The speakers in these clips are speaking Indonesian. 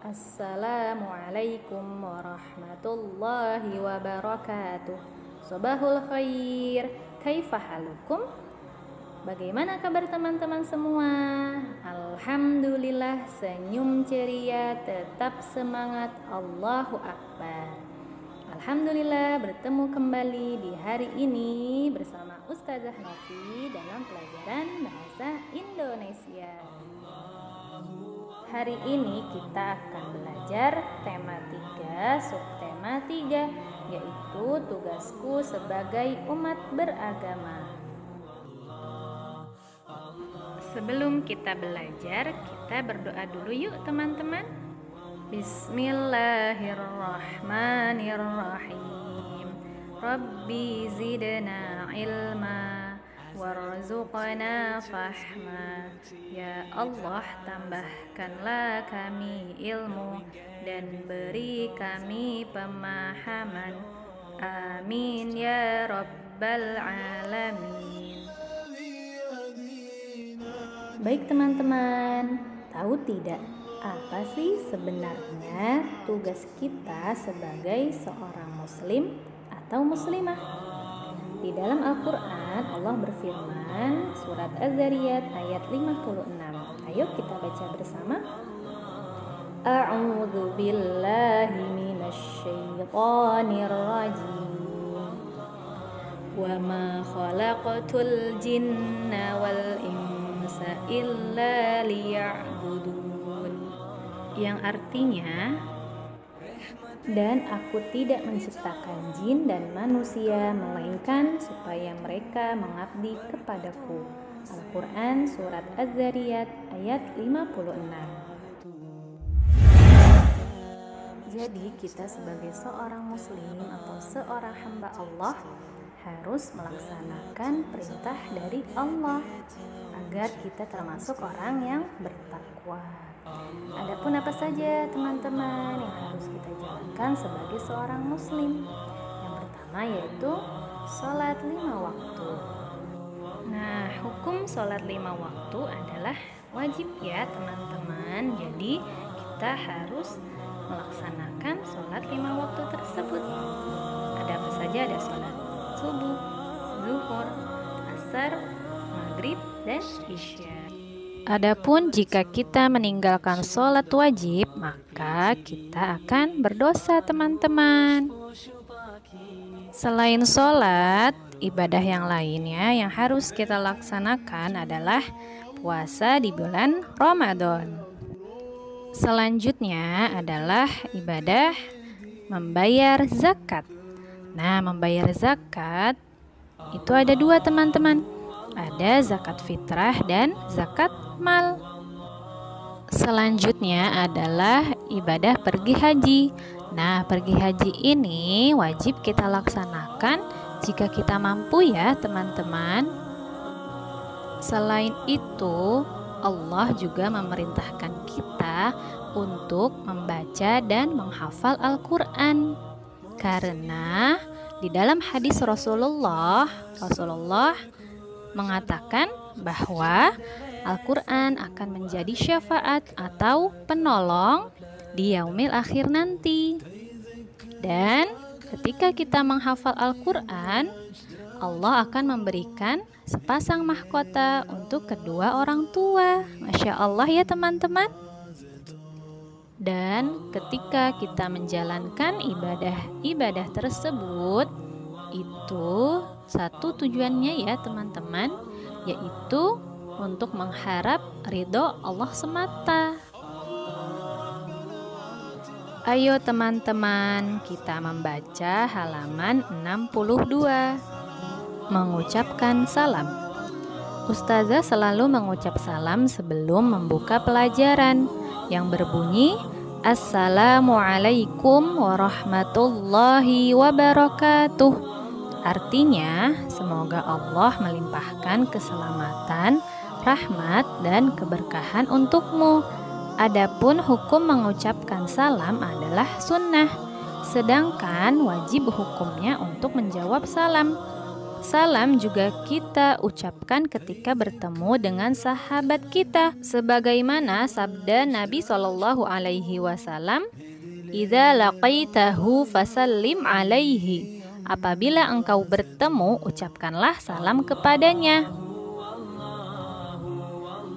Assalamualaikum warahmatullahi wabarakatuh. Sobahul khair. Kaifa halukum? Bagaimana kabar teman-teman semua? Alhamdulillah, senyum ceria, tetap semangat. Allahu Akbar. Alhamdulillah bertemu kembali di hari ini bersama Ustazah Novi dalam pelajaran Bahasa Indonesia. Hari ini kita akan belajar tema 3, subtema 3, yaitu tugasku sebagai umat beragama. Sebelum kita belajar, kita berdoa dulu yuk teman-teman. Bismillahirrahmanirrahim. Rabbi zidna ilma warzuqna fahma. Ya Allah, tambahkanlah kami ilmu dan beri kami pemahaman. Amin ya rabbal alamin. Baik teman-teman, tahu tidak apa sih sebenarnya tugas kita sebagai seorang muslim atau muslimah? Di dalam Al-Quran, Allah berfirman, surat Az-Zariyat ayat 56. Ayo kita baca bersama. A'udzu billahi minasyaitonir rajim. Wa ma khalaqatul jinna wal insa illa liya'budun. Yang artinya, dan aku tidak menciptakan jin dan manusia melainkan supaya mereka mengabdi kepadaku. Al-Quran surat Az-Zariyat ayat 56. Jadi kita sebagai seorang muslim atau seorang hamba Allah harus melaksanakan perintah dari Allah agar kita termasuk orang yang bertakwa. Adapun apa saja teman-teman yang harus kita jalankan sebagai seorang muslim? Yang pertama yaitu sholat 5 waktu. Nah, hukum sholat 5 waktu adalah wajib ya teman-teman. Jadi kita harus melaksanakan sholat 5 waktu tersebut. Ada apa saja? Ada sholat subuh, zuhur, asar, maghrib, dan isya. Adapun jika kita meninggalkan sholat wajib, maka kita akan berdosa teman-teman. Selain sholat, ibadah yang lainnya yang harus kita laksanakan adalah puasa di bulan Ramadan. Selanjutnya adalah ibadah membayar zakat. Nah, membayar zakat itu ada 2 teman-teman. Ada zakat fitrah dan zakat mal. Selanjutnya adalah ibadah pergi haji. Nah, pergi haji ini wajib kita laksanakan jika kita mampu ya teman-teman. Selain itu, Allah juga memerintahkan kita untuk membaca dan menghafal Al-Quran. Karena di dalam hadis Rasulullah mengatakan bahwa Al-Quran akan menjadi syafaat atau penolong di yaumil akhir nanti. Dan ketika kita menghafal Al-Quran, Allah akan memberikan sepasang mahkota untuk kedua orang tua. Masya Allah ya teman-teman. Dan ketika kita menjalankan ibadah tersebut, itu satu tujuannya ya teman-teman, yaitu untuk mengharap ridho Allah semata. Ayo teman-teman, kita membaca halaman 62. Mengucapkan salam. Ustazah selalu mengucap salam sebelum membuka pelajaran yang berbunyi Assalamualaikum warahmatullahi wabarakatuh. Artinya, semoga Allah melimpahkan keselamatan, rahmat, dan keberkahan untukmu. Adapun hukum mengucapkan salam adalah sunnah, sedangkan wajib hukumnya untuk menjawab salam. Salam juga kita ucapkan ketika bertemu dengan sahabat kita, sebagaimana sabda Nabi Shallallahu Alaihi Wasallam, "Idza laqaitahu fasallim alaihi." Apabila engkau bertemu, ucapkanlah salam kepadanya.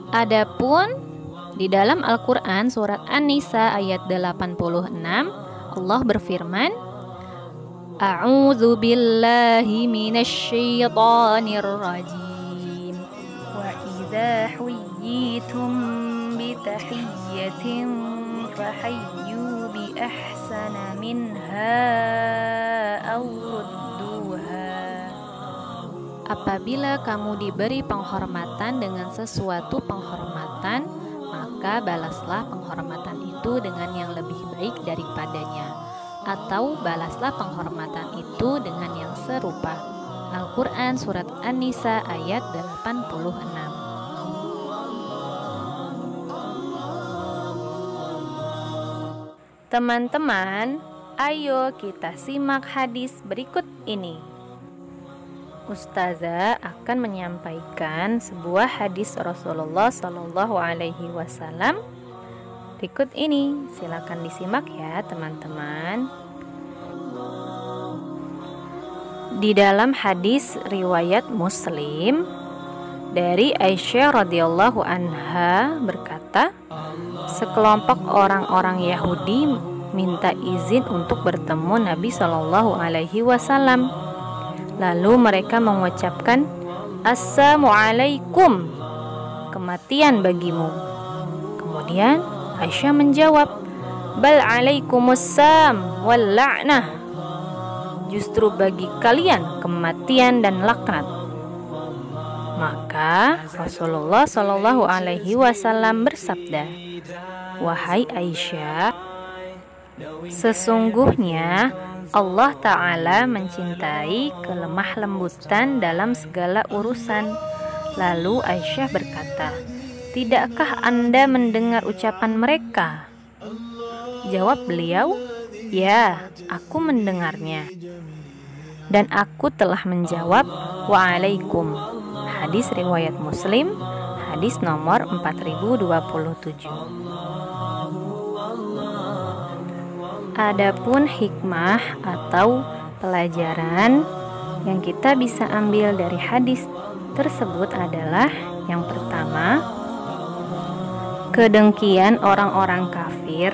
Adapun di dalam Al-Quran surat An-Nisa ayat 86, Allah berfirman, A'udzu billahi minasy syaithanir rajim. Wa idza huyyitum bi tahiyyatin fahayyu bi ahsana minha aw rudduha. Apabila kamu diberi penghormatan dengan sesuatu penghormatan, maka balaslah penghormatan itu dengan yang lebih baik daripadanya, atau balaslah penghormatan itu dengan yang serupa. Al-Quran Surat An-Nisa ayat 86. Teman-teman, ayo kita simak hadis berikut ini. Ustazah akan menyampaikan sebuah hadis Rasulullah Shallallahu Alaihi Wasallam berikut ini. Silakan disimak ya teman-teman. Di dalam hadis riwayat Muslim dari Aisyah radhiyallahu anha berkata, sekelompok orang-orang Yahudi minta izin untuk bertemu Nabi Shallallahu Alaihi Wasallam. Lalu mereka mengucapkan, Assalamualaikum, kematian bagimu. Kemudian Aisyah menjawab, Bal alaikumussalam wal la'nah, justru bagi kalian kematian dan laknat. Maka Rasulullah Shallallahu Alaihi Wasallam bersabda, wahai Aisyah, sesungguhnya Allah Ta'ala mencintai kelemah lembutan dalam segala urusan. Lalu Aisyah berkata, tidakkah Anda mendengar ucapan mereka? Jawab beliau, ya, aku mendengarnya. Dan aku telah menjawab, wa'alaikum. Hadis riwayat Muslim, hadis nomor 4027. Adapun hikmah atau pelajaran yang kita bisa ambil dari hadis tersebut adalah yang pertama, kedengkian orang-orang kafir,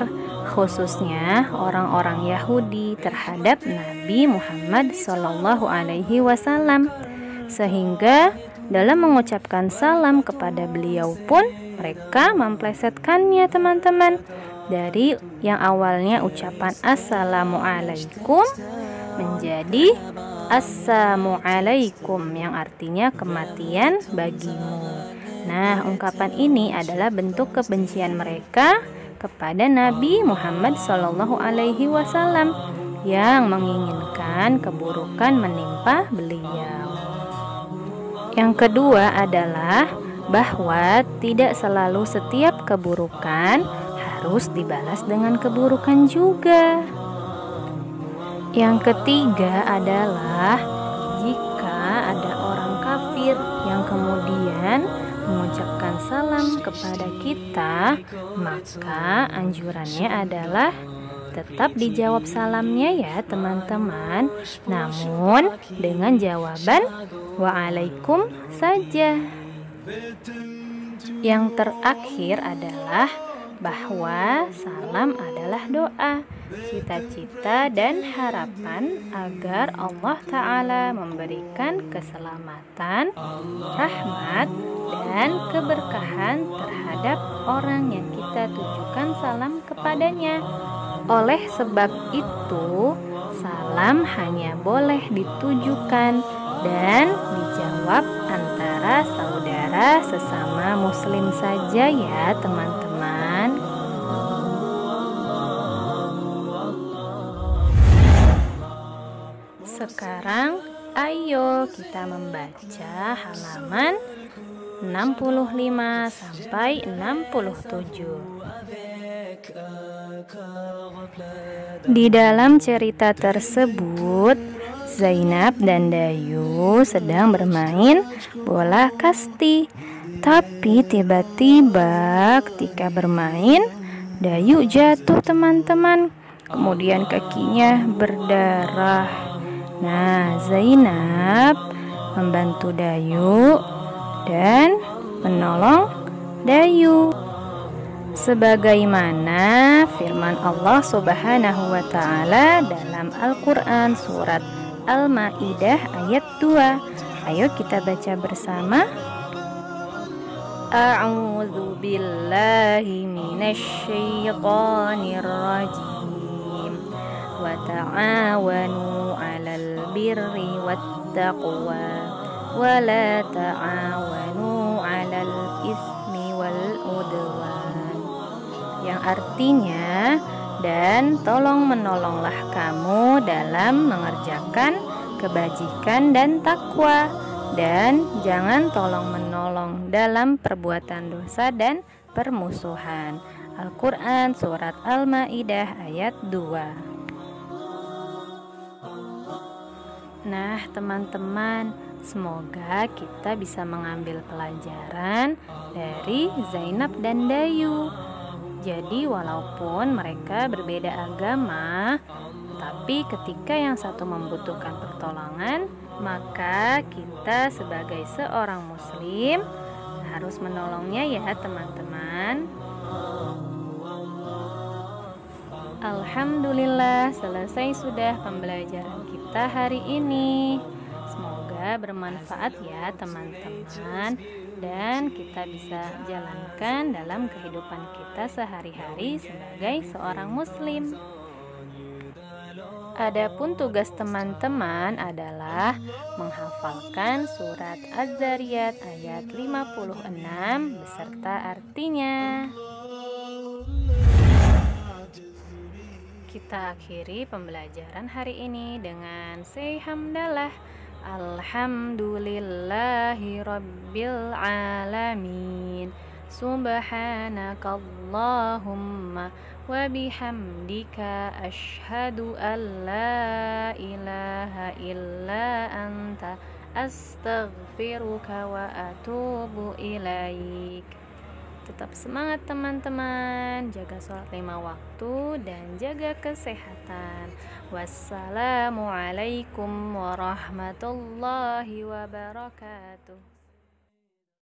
khususnya orang-orang Yahudi terhadap Nabi Muhammad Shallallahu Alaihi Wasallam, sehingga dalam mengucapkan salam kepada beliau pun mereka memplesetkannya teman-teman. Dari yang awalnya ucapan Assalamualaikum menjadi Assalamualaikum yang artinya kematian bagimu. Nah, ungkapan ini adalah bentuk kebencian mereka kepada Nabi Muhammad Shallallahu Alaihi Wasallam yang menginginkan keburukan menimpa beliau. Yang kedua adalah bahwa tidak selalu setiap keburukan harus dibalas dengan keburukan juga. Yang ketiga adalah jika ada orang kafir yang kemudian mengucapkan salam kepada kita, maka anjurannya adalah tetap dijawab salamnya ya teman-teman, namun dengan jawaban wa'alaikum saja. Yang terakhir adalah bahwa salam adalah doa, cita-cita dan harapan agar Allah Ta'ala memberikan keselamatan, rahmat, dan keberkahan terhadap orang yang kita tujukan salam kepadanya. Oleh sebab itu, salam hanya boleh ditujukan dan dijawab antara saudara sesama muslim saja ya teman-teman. Sekarang ayo kita membaca halaman 65 sampai 67. Di dalam cerita tersebut, Zainab dan Dayu sedang bermain bola kasti. Tapi tiba-tiba ketika bermain, Dayu jatuh teman-teman. Kemudian kakinya berdarah. Nah, Zainab membantu Dayu dan menolong Dayu. Sebagaimana firman Allah Subhanahu wa taala dalam Al-Qur'an surat Al-Maidah ayat 2. Ayo kita baca bersama. A'udzu billahi minasy syaithanir rajim. Wa ta'awanu 'alal birri wattaqwa wa la ta'awanu 'alal ismi wal udwan. Yang artinya, dan tolong menolonglah kamu dalam mengerjakan kebajikan dan takwa, dan jangan tolong menolong dalam perbuatan dosa dan permusuhan. Al-Quran surat Al-Maidah ayat 2. Nah teman-teman, semoga kita bisa mengambil pelajaran dari Zainab dan Dayu. Jadi walaupun mereka berbeda agama, tapi ketika yang satu membutuhkan pertolongan, maka kita sebagai seorang muslim harus menolongnya ya teman-teman. Alhamdulillah, selesai sudah pembelajaran kita hari ini. Semoga bermanfaat ya teman-teman, dan kita bisa jalankan dalam kehidupan kita sehari-hari sebagai seorang muslim. Adapun tugas teman-teman adalah menghafalkan surat Az-Zariyat ayat 56 beserta artinya. Kita akhiri pembelajaran hari ini dengan say hamdalah. Alhamdulillahi rabbil alamin. Subhanakallahumma wa bihamdika asyhadu an la ilaha illa anta astaghfiruka wa atubu ilaik. Tetap semangat teman-teman, jaga sholat 5 waktu dan jaga kesehatan. Wassalamualaikum warahmatullahi wabarakatuh.